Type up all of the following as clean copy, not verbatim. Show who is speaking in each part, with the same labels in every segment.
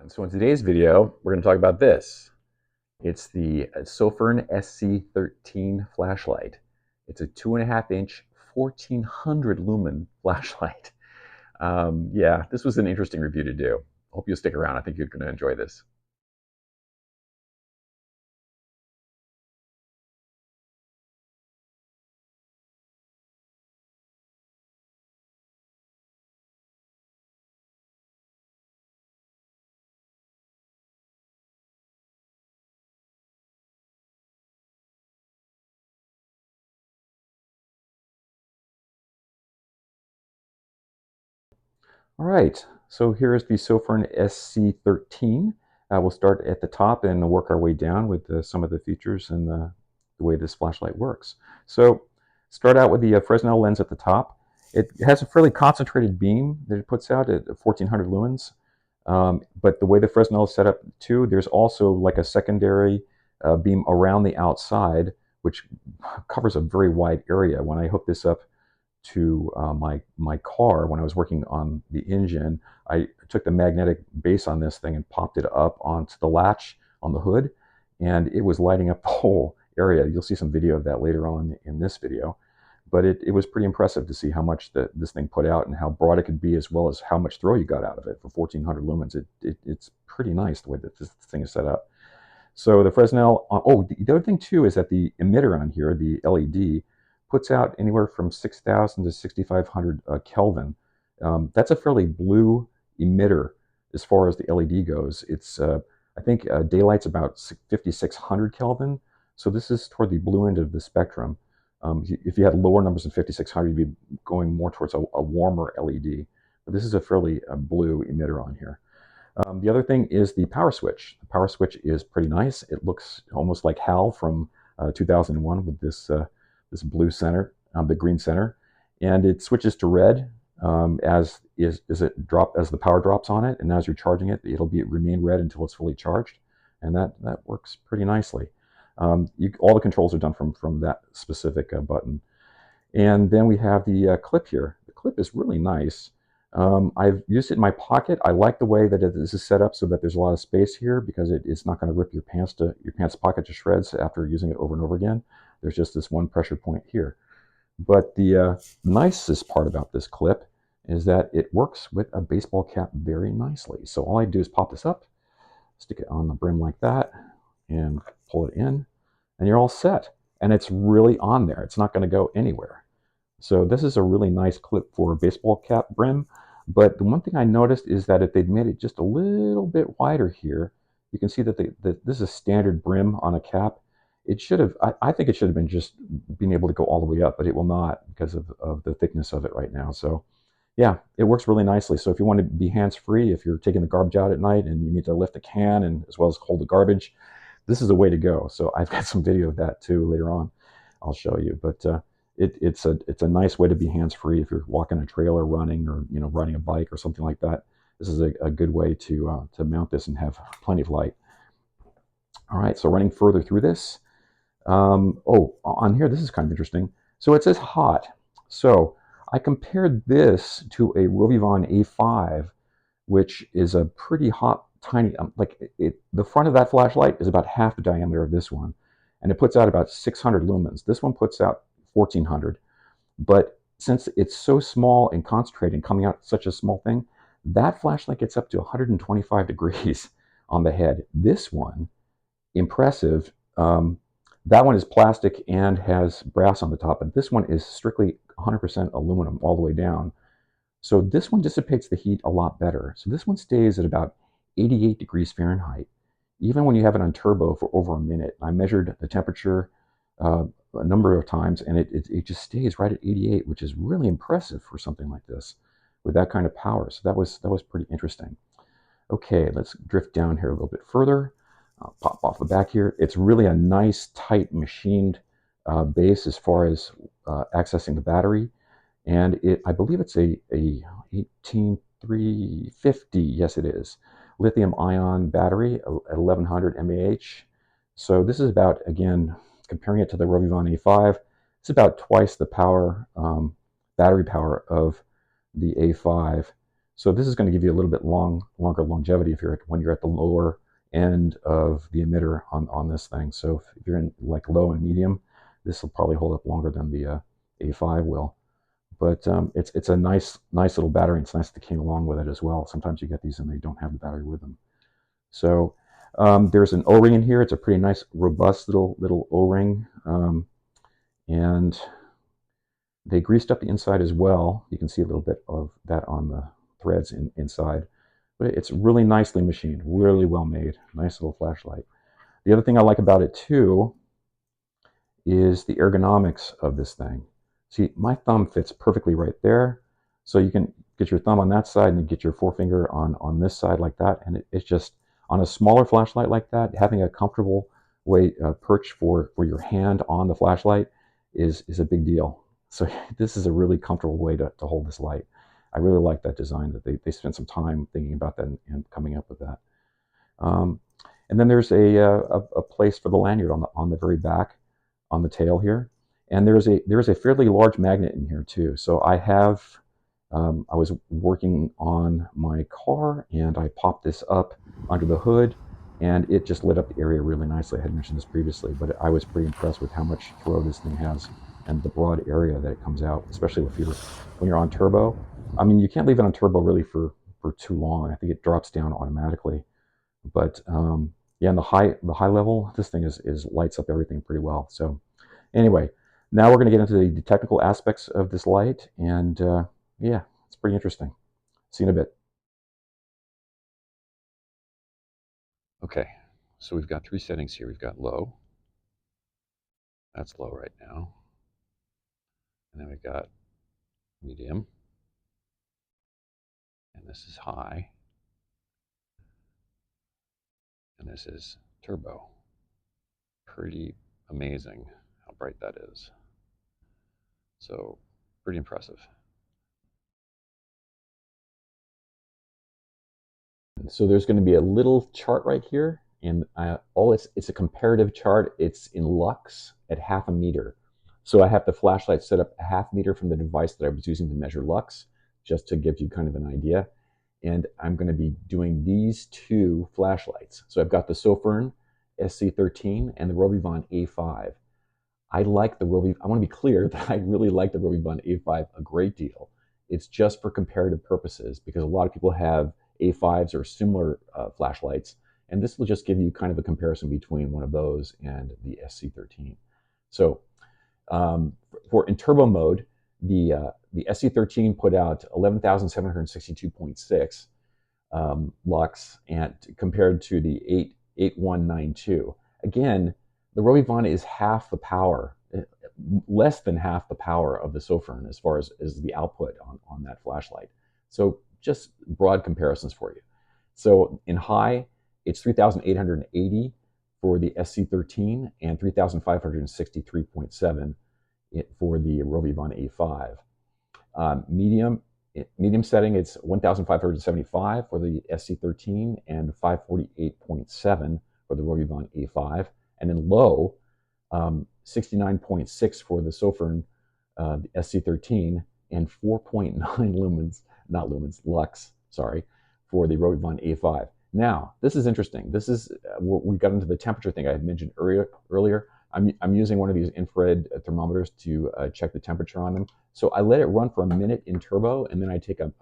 Speaker 1: And so in today's video, we're going to talk about this. It's the Sofirn SC13 flashlight. It's a 2.5-inch, 1400 lumen flashlight. Yeah, this was an interesting review to do. Hope you'll stick around. I think you're going to enjoy this. All right, so here's the Sofirn SC13. We'll start at the top and work our way down with some of the features and the way this flashlight works. So start out with the Fresnel lens at the top. It has a fairly concentrated beam that it puts out at 1400 lumens. But the way the Fresnel is set up too, there's also like a secondary beam around the outside, which covers a very wide area. When I hook this up to my car, when I was working on the engine, I took the magnetic base on this thing and popped it up onto the latch on the hood, and it was lighting up the whole area. You'll see some video of that later on in this video. But it was pretty impressive to see how much this thing put out and how broad it could be, as well as how much throw you got out of it for 1400 lumens. It's pretty nice the way that this thing is set up. So the Fresnel, the other thing too is that the emitter on here, the LED, puts out anywhere from 6,000 to 6,500 Kelvin. That's a fairly blue emitter as far as the LED goes. It's, I think daylight's about 5,600 Kelvin. So this is toward the blue end of the spectrum. If you had lower numbers than 5,600, you'd be going more towards a warmer LED. But this is a fairly blue emitter on here. The other thing is the power switch. The power switch is pretty nice. It looks almost like HAL from 2001 with this blue center, the green center, and it switches to red as the power drops on it, and as you're charging it, it'll remain red until it's fully charged, and that works pretty nicely. All the controls are done from that specific button. And then we have the clip here. The clip is really nice. I've used it in my pocket. I like the way that this is set up so that there's a lot of space here, because it's not going to rip your pants pocket to shreds after using it over and over again. There's just this one pressure point here. But the nicest part about this clip is that it works with a baseball cap very nicely. So all I do is pop this up, stick it on the brim like that, and pull it in, and you're all set. And it's really on there. It's not going to go anywhere. So this is a really nice clip for a baseball cap brim. But the one thing I noticed is that if they'd made it just a little bit wider here, you can see that this is a standard brim on a cap. It should have, I think it should have been just being able to go all the way up, but it will not because of the thickness of it right now. So yeah, it works really nicely. So if you want to be hands-free, if you're taking the garbage out at night and you need to lift a can and as well as hold the garbage, this is the way to go. So I've got some video of that too later on. I'll show you. But it's a nice way to be hands-free if you're walking a trail or running, or riding a bike or something like that. This is a good way to mount this and have plenty of light. All right, so running further through this. On here, this is kind of interesting. So it says hot. So I compared this to a Rovivon A5, which is a pretty hot, tiny, the front of that flashlight is about half the diameter of this one, and it puts out about 600 lumens. This one puts out 1400, but since it's so small and concentrated and coming out such a small thing, that flashlight gets up to 125 degrees on the head. This one, impressive. That one is plastic and has brass on the top, and this one is strictly 100% aluminum all the way down. So this one dissipates the heat a lot better. So this one stays at about 88 degrees Fahrenheit, even when you have it on turbo for over a minute. I measured the temperature a number of times, and it just stays right at 88, which is really impressive for something like this with that kind of power. So that was pretty interesting. Okay, let's drift down here a little bit further. I'll pop off the back here. It's really a nice, tight, machined base as far as accessing the battery. And I believe it's a 18350, yes it is, lithium ion battery at 1100 mAh. So this is about, again, comparing it to the Rovivon A5, it's about twice the power, battery power of the A5. So this is going to give you a little bit longer longevity if when you're at the lower end of the emitter on this thing. So if you're in like low and medium, this will probably hold up longer than the A5 will. But it's a nice little battery. It's nice that it came along with it as well. Sometimes you get these and they don't have the battery with them. So there's an O-ring in here. It's a pretty nice, robust little O-ring, and they greased up the inside as well. You can see a little bit of that on the threads inside. But it's really nicely machined, really well made. Nice little flashlight. The other thing I like about it too is the ergonomics of this thing. See, my thumb fits perfectly right there. So you can get your thumb on that side and you get your forefinger on this side like that. And it's just, on a smaller flashlight like that, having a comfortable perch for your hand on the flashlight is a big deal. So this is a really comfortable way to hold this light. I really like that design, that they spent some time thinking about that and coming up with that. And then there's a place for the lanyard on the very back, on the tail here, and there's a fairly large magnet in here too. So I was working on my car and I popped this up under the hood and it just lit up the area really nicely. I had mentioned this previously, but I was pretty impressed with how much throw this thing has and the broad area that it comes out, especially when you're on turbo. I mean, you can't leave it on turbo really for too long. I think it drops down automatically. But yeah, in the high level, this thing is lights up everything pretty well. So anyway, now we're going to get into the technical aspects of this light, and yeah, it's pretty interesting. See you in a bit. Okay, so we've got three settings here. We've got low. That's low right now. And then we've got medium. And this is high. And this is turbo. Pretty amazing how bright that is. So pretty impressive. So there's going to be a little chart right here, and it's a comparative chart. It's in lux at 0.5 meter. So I have the flashlight set up 0.5 meter from the device that I was using to measure lux, just to give you kind of an idea. And I'm going to be doing these two flashlights. So I've got the Sofirn SC13 and the Robivon A5. I want to be clear that I really like the Robivon A5 a great deal. It's just for comparative purposes because a lot of people have A5s or similar flashlights, and this will just give you kind of a comparison between one of those and the SC13. So in turbo mode, the SC13 put out 11,762.6 lux, and compared to the 8192. Again, the Robivon is half the power, less than half the power of the Sofirn as far as the output on that flashlight. So just broad comparisons for you. So in high, it's 3,880 for the SC13 and 3,563.7 for the Robivon A5. Medium setting, it's 1,575 for the SC13 and 548.7 for the Robivon A5. And then low, 69.6 for the Sofirn the SC13 and 4.9 lux, for the Robivon A5. Now, this is interesting. This is we got into the temperature thing I had mentioned earlier. I'm using one of these infrared thermometers to check the temperature on them. So I let it run for a minute in turbo, and then I take a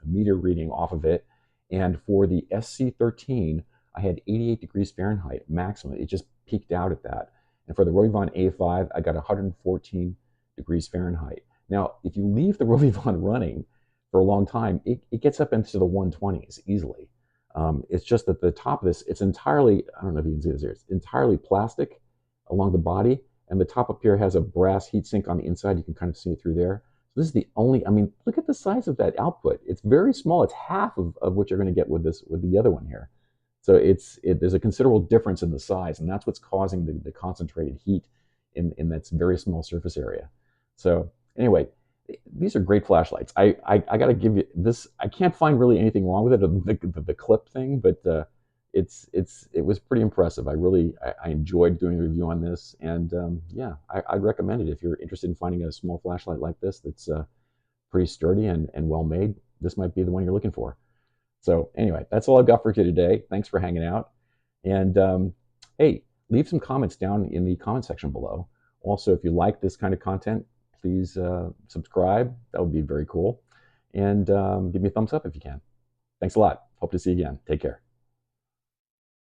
Speaker 1: meter reading off of it. And for the SC13, I had 88 degrees Fahrenheit maximum. It just peaked out at that. And for the Robivon A5, I got 114 degrees Fahrenheit. Now, if you leave the Robivon running for a long time, it gets up into the 120s easily. It's just that the top of this, it's entirely, I don't know if you can see this here, it's entirely plastic along the body, and the top up here has a brass heatsink on the inside. You can kind of see it through there. So this is the only, I mean, look at the size of that output. It's very small. It's half of what you're going to get with the other one here. So there's a considerable difference in the size, and that's what's causing the concentrated heat in that very small surface area. So anyway, these are great flashlights. I got to give you this. I can't find really anything wrong with it, the clip thing, but it was pretty impressive. I enjoyed doing a review on this, and yeah, I'd recommend it if you're interested in finding a small flashlight like this that's pretty sturdy and well made. this might be the one you're looking for. So anyway, that's all I've got for you today. Thanks for hanging out. And hey, leave some comments down in the comment section below. Also, if you like this kind of content, please subscribe. That would be very cool. And give me a thumbs up if you can. Thanks a lot. Hope to see you again. Take care.